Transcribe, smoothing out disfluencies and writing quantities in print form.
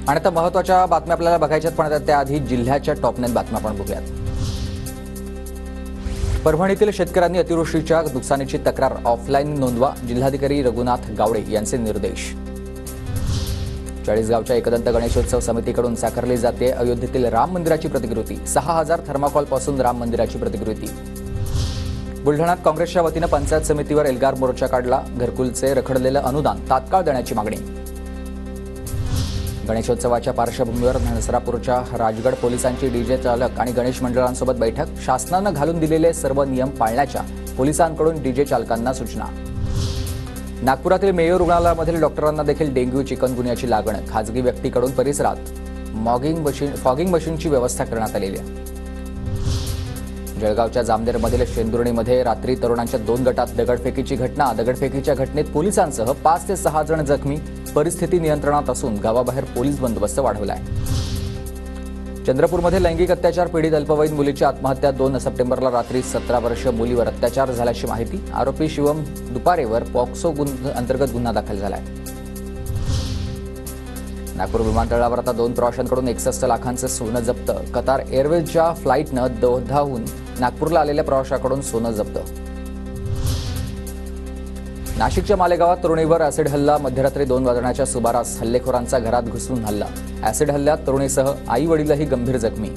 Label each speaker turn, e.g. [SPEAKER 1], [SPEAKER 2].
[SPEAKER 1] आणि आता महत्त्वाच्या बातम्या आपल्याला बघायच्यात, पण त्याआधी जिल्ह्याच्या टॉप 9 बातम्या आपण बघूयात. परभणीतील शेतकऱ्यांनी अतिवृष्टीच्या नुकसानीची तक्रार ऑफलाईन नोंदवा, जिल्हाधिकारी रघुनाथ गावडे यांचे निर्देश. चाळीसगावच्या एकदंत गणेशोत्सव समितीकडून साकारली जाते अयोध्येतील राम मंदिराची प्रतिकृती. 6000 थर्माकोलपासून राम मंदिराची प्रतिकृती. बुलढाण्यात काँग्रेसच्या वतीनं पंचायत समितीवर एल्गार मोर्चा काढला. घरकुलचे रखडलेलं अनुदान तात्काळ देण्याची मागणी. गणेशोत्सवाच्या पार्श्वभूमीवर नसरापूरच्या राजगड पोलिसांची डीजे चालक आणि गणेश मंडळांसोबत बैठक. शासनानं घालून दिलेले सर्व नियम पाळण्याच्या पोलिसांकडून डीजे चालकांना सूचना. नागपुरातील मेयो रुग्णालयामधील डॉक्टरांना देखील डेंग्यू चिकनगुन्याची लागण. खासगी व्यक्तीकडून परिसरात फॉगिंग मशीनची व्यवस्था करण्यात आलेली आहे. जळगावच्या जामनेरमधील शेंदुर्णीमध्ये रात्री तरुणांच्या 2 गटात दगडफेकीची घटना. दगडफेकीच्या घटनेत पोलिसांसह 5 ते 6 जण जखमी. परिस्थिती नियंत्रणात असून गावाबाहेर पोलीस बंदोबस्त वाढवला आहे. चंद्रपूरमध्ये लैंगिक अत्याचार पीडित अल्पवयीन मुलीची आत्महत्या. 2 सप्टेंबरला रात्री 17 वर्षीय मुलीवर अत्याचार झाल्याची माहिती. आरोपी शिवम दुपारेवर पॉक्सो अंतर्गत गुन्हा दाखल झाला आहे. नागपूर विमानतळावर आता 2 प्रवाशांकडून 61 लाखांचं सोनं जप्त. कतार एअरवेजच्या फ्लाईटनं दोहाहून नागपूरला आलेल्या प्रवाशाकडून सोनं जप्त. नाशिकच्या मालेगावात तरुणीवर ॲसिड हल्ला. मध्यरात्री 2 वाजण्याच्या सुमारास हल्लेखोरांचा घरात घुसून हल्ला. ॲसिड हल्ल्यात तरुणीसह आई वडीलही गंभीर जखमी.